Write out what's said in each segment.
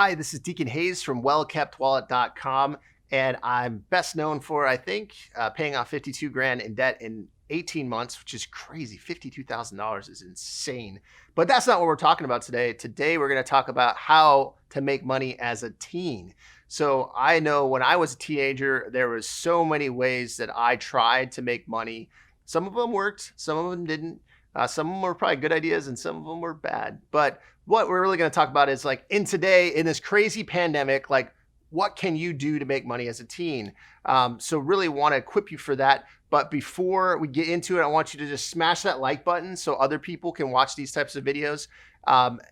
Hi, this is Deacon Hayes from wellkeptwallet.com, and I'm best known for, I think, paying off 52 grand in debt in 18 months, which is crazy. $52,000 is insane. But that's not what we're talking about today. Today, we're going to talk about how to make money as a teen. So I know when I was a teenager, there was so many ways that I tried to make money. Some of them worked, some of them didn't. Some of them were probably good ideas and some of them were bad. But what we're really going to talk about is like in this crazy pandemic, like what can you do to make money as a teen? So really want to equip you for that. But before we get into it, I want you to just smash that like button so other people can watch these types of videos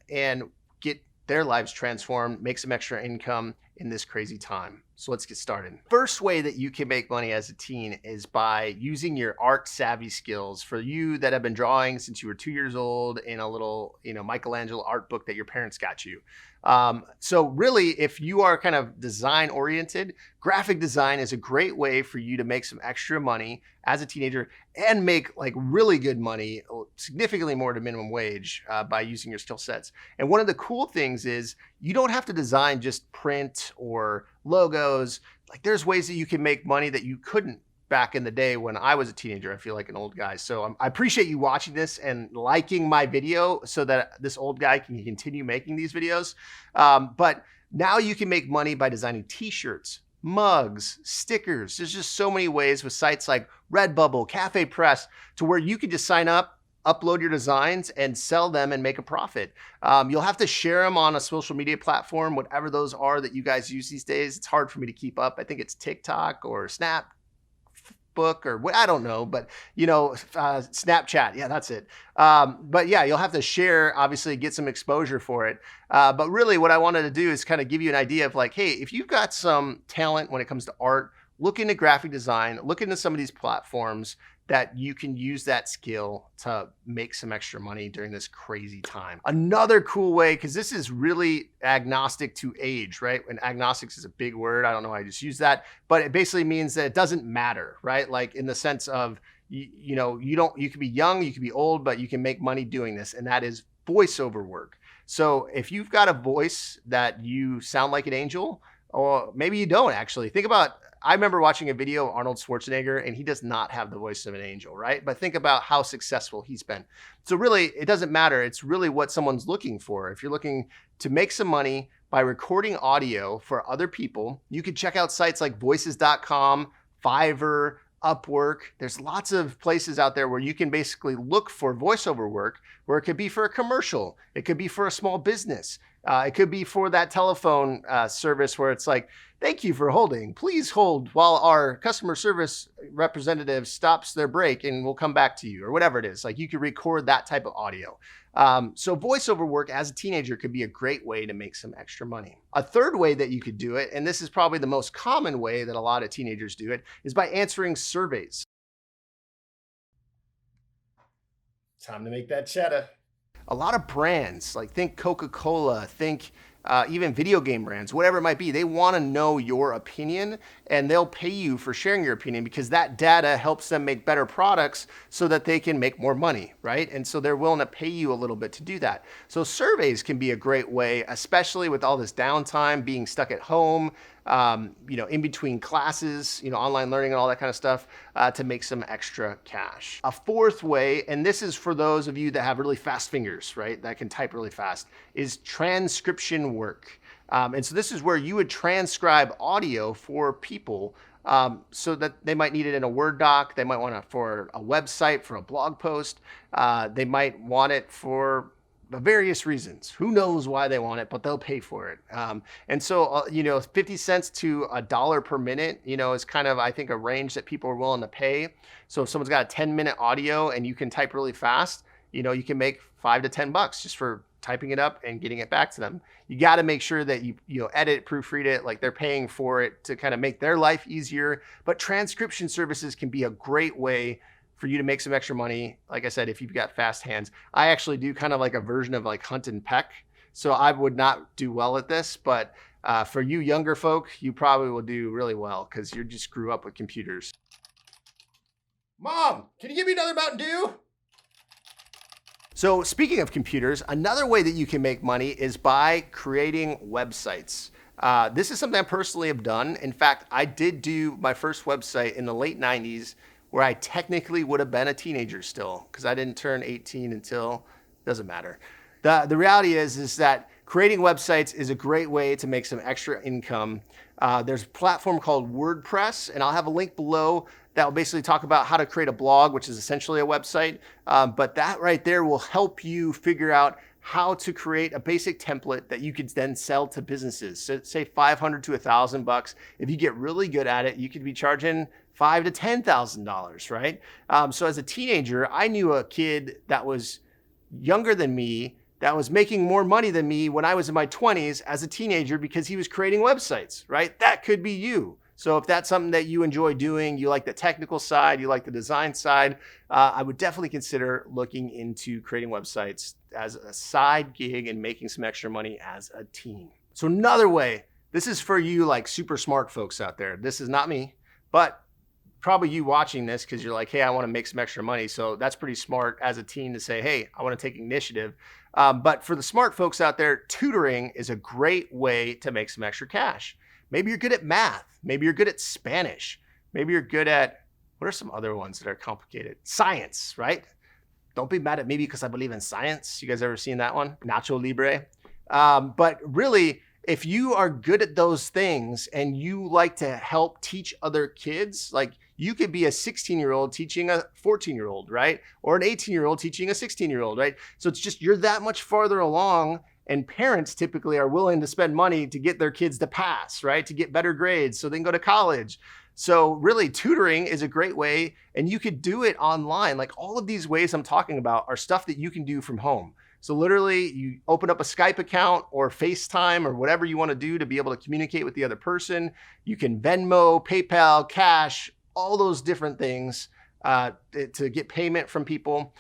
and get their lives transformed, make some extra income in this crazy time. So let's get started. First way that you can make money as a teen is by using your art savvy skills. For you that have been drawing since you were 2 years old in a little, Michelangelo art book that your parents got you. So really, if you are kind of design oriented, graphic design is a great way for you to make some extra money as a teenager and make like really good money, significantly more than minimum wage by using your skill sets. And one of the cool things is you don't have to design just print or logos. Like there's ways that you can make money that you couldn't back in the day when I was a teenager. I feel like an old guy. So I appreciate you watching this and liking my video so that this old guy can continue making these videos. But now you can make money by designing t-shirts, mugs, stickers. There's just so many ways with sites like Redbubble, Cafe Press, to where you can just sign up, upload your designs and sell them and make a profit. You'll have to share them on a social media platform, whatever those are that you guys use these days. It's hard for me to keep up. I think it's TikTok or Snap or what, I don't know, but Snapchat. Yeah, that's it. But yeah, you'll have to share, obviously get some exposure for it. But really what I wanted to do is kind of give you an idea of like, hey, if you've got some talent when it comes to art, look into graphic design, look into some of these platforms that you can use that skill to make some extra money during this crazy time. Another cool way, because this is really agnostic to age, right? And agnostics is a big word. I don't know why I just use that, but it basically means that it doesn't matter, right? Like in the sense of, you can be young, you can be old, but you can make money doing this. And that is voiceover work. So if you've got a voice that you sound like an angel, or maybe you don't actually, think about, I remember watching a video of Arnold Schwarzenegger and he does not have the voice of an angel, right? But think about how successful he's been. So really, it doesn't matter. It's really what someone's looking for. If you're looking to make some money by recording audio for other people, you can check out sites like voices.com, Fiverr, Upwork. There's lots of places out there where you can basically look for voiceover work, where it could be for a commercial. It could be for a small business. It could be for that telephone service where it's like, thank you for holding. Please hold while our customer service representative stops their break and we'll come back to you, or whatever it is. Like you could record that type of audio. So voiceover work as a teenager could be a great way to make some extra money. A third way that you could do it, and this is probably the most common way that a lot of teenagers do it, is by answering surveys. Time to make that cheddar. A lot of brands, like think Coca-Cola, think even video game brands, whatever it might be, they want to know your opinion and they'll pay you for sharing your opinion because that data helps them make better products so that they can make more money, right? And so they're willing to pay you a little bit to do that. So surveys can be a great way, especially with all this downtime, being stuck at home, in between classes, online learning and all that kind of stuff, to make some extra cash. A fourth way, and this is for those of you that have really fast fingers, right, that can type really fast, is transcription work. And so this is where you would transcribe audio for people so that they might need it in a Word doc. They might want it for a website, for a blog post. They might want it for various reasons. Who knows why they want it, but they'll pay for it. And so, 50 cents to $1 per minute, is kind of, I think, a range that people are willing to pay. So if someone's got a 10-minute audio and you can type really fast, you can make $5 to $10 just for typing it up and getting it back to them. You got to make sure that you edit, proofread it, like they're paying for it to kind of make their life easier. But transcription services can be a great way for you to make some extra money. Like I said, if you've got fast hands. I actually do kind of like a version of like Hunt and Peck. So I would not do well at this, but for you younger folk, you probably will do really well because you just grew up with computers. Mom, can you give me another Mountain Dew? So speaking of computers, another way that you can make money is by creating websites. This is something I personally have done. In fact, I did do my first website in the late 90s where I technically would have been a teenager still because I didn't turn 18 until, doesn't matter. The reality is that creating websites is a great way to make some extra income. There's a platform called WordPress, and I'll have a link below that will basically talk about how to create a blog, which is essentially a website. But that right there will help you figure out how to create a basic template that you could then sell to businesses. So say $500 to $1,000. If you get really good at it, you could be charging $5,000 to $10,000, right? So as a teenager, I knew a kid that was younger than me that was making more money than me when I was in my 20s as a teenager because he was creating websites, right? That could be you. So if that's something that you enjoy doing, you like the technical side, you like the design side, I would definitely consider looking into creating websites as a side gig and making some extra money as a teen. So another way, this is for you like super smart folks out there. This is not me, but probably you watching this because you're like, hey, I want to make some extra money. So that's pretty smart as a teen to say, hey, I want to take initiative. But for the smart folks out there, tutoring is a great way to make some extra cash. Maybe you're good at math. Maybe you're good at Spanish. Maybe you're good at, what are some other ones that are complicated? Science, right? Don't be mad at me because I believe in science. You guys ever seen that one? Nacho Libre. But really, if you are good at those things and you like to help teach other kids, like you could be a 16-year-old teaching a 14-year-old, right? Or an 18-year-old teaching a 16-year-old, right? So it's just, you're that much farther along, and parents typically are willing to spend money to get their kids to pass, right? To get better grades so they can go to college. So really, tutoring is a great way, and you could do it online. Like all of these ways I'm talking about are stuff that you can do from home. So literally, you open up a Skype account or FaceTime or whatever you want to do to be able to communicate with the other person. You can Venmo, PayPal, Cash, all those different things to get payment from people.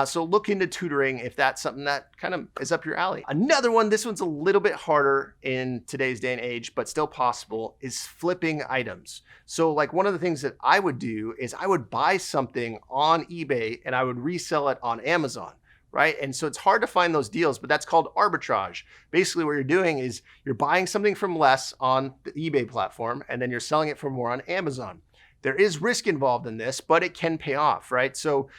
So look into tutoring if that's something that kind of is up your alley. Another one, this one's a little bit harder in today's day and age, but still possible, is flipping items. So like one of the things that I would do is I would buy something on eBay and I would resell it on Amazon. Right? And so it's hard to find those deals, but that's called arbitrage. Basically what you're doing is you're buying something from less on the eBay platform and then you're selling it for more on Amazon. There is risk involved in this, but it can pay off, right? So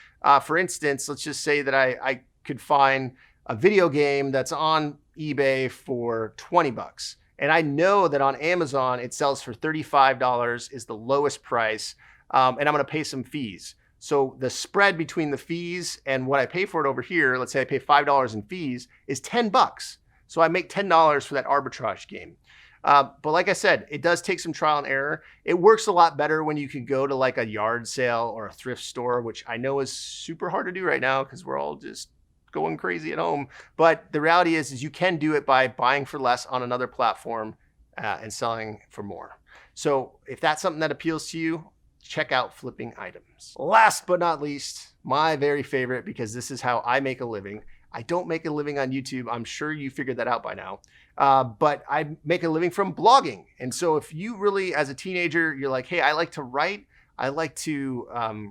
for instance, let's just say that I could find a video game that's on eBay for 20 bucks. And I know that on Amazon, it sells for $35 is the lowest price. And I'm gonna pay some fees. So the spread between the fees and what I pay for it over here, let's say I pay $5 in fees, is 10 bucks. So I make $10 for that arbitrage game. But like I said, it does take some trial and error. It works a lot better when you can go to like a yard sale or a thrift store, which I know is super hard to do right now because we're all just going crazy at home. But the reality is you can do it by buying for less on another platform and selling for more. So if that's something that appeals to you, check out flipping items. Last but not least, my very favorite, because this is how I make a living. I don't make a living on YouTube. I'm sure you figured that out by now. But I make a living from blogging. And so if you really, as a teenager, you're like, hey, I like to write. I like to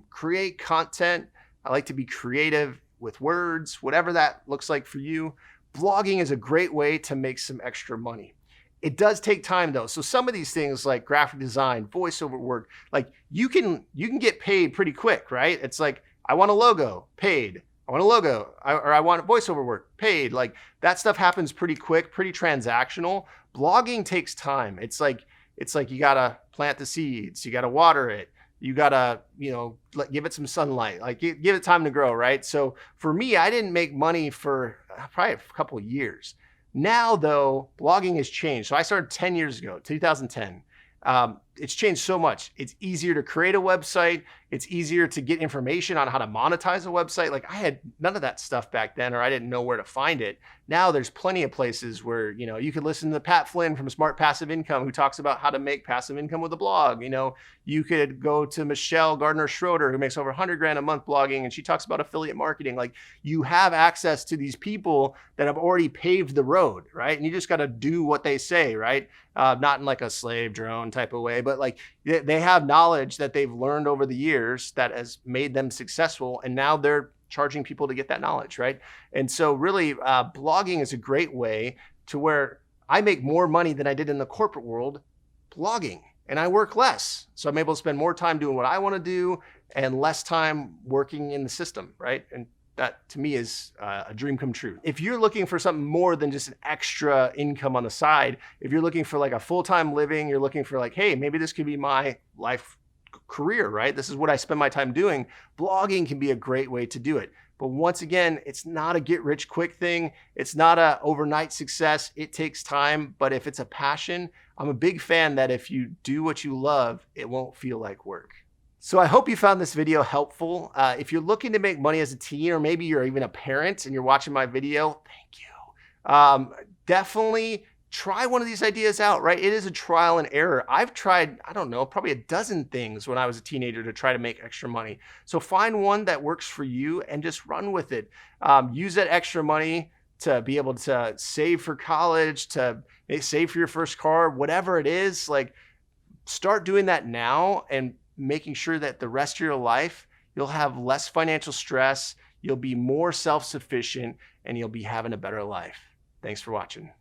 create content. I like to be creative with words, whatever that looks like for you. Blogging is a great way to make some extra money. It does take time though. So some of these things like graphic design, voiceover work, like you can get paid pretty quick, right? It's like, I want a logo, paid. I want a logo, or I want voiceover work, paid. Like that stuff happens pretty quick, pretty transactional. Blogging takes time. It's like you gotta plant the seeds, you gotta water it, you gotta, give it some sunlight, like give it time to grow, right? So for me, I didn't make money for probably a couple of years. Now though, blogging has changed. So I started 10 years ago, 2010. It's changed so much. It's easier to create a website. It's easier to get information on how to monetize a website. Like I had none of that stuff back then, or I didn't know where to find it. Now there's plenty of places where, you could listen to Pat Flynn from Smart Passive Income, who talks about how to make passive income with a blog. You could go to Michelle Gardner Schroeder, who makes over 100 grand a month blogging, and she talks about affiliate marketing. Like you have access to these people that have already paved the road, right? And you just got to do what they say, right? Not in like a slave drone type of way, but like they have knowledge that they've learned over the years that has made them successful. And now they're charging people to get that knowledge, right? And so really blogging is a great way to where I make more money than I did in the corporate world blogging, and I work less. So I'm able to spend more time doing what I want to do and less time working in the system, right? And that to me is a dream come true. If you're looking for something more than just an extra income on the side, if you're looking for like a full-time living, you're looking for like, hey, maybe this could be my life career, right? This is what I spend my time doing. Blogging can be a great way to do it. But once again, it's not a get rich quick thing. It's not a overnight success. It takes time. But if it's a passion, I'm a big fan that if you do what you love, it won't feel like work. So I hope you found this video helpful. If you're looking to make money as a teen, or maybe you're even a parent and you're watching my video, thank you. Definitely try one of these ideas out, right? It is a trial and error. I've tried, I don't know, probably a dozen things when I was a teenager to try to make extra money. So find one that works for you and just run with it. Use that extra money to be able to save for college, to save for your first car, whatever it is. Like, start doing that now and making sure that the rest of your life, you'll have less financial stress, you'll be more self-sufficient, and you'll be having a better life. Thanks for watching.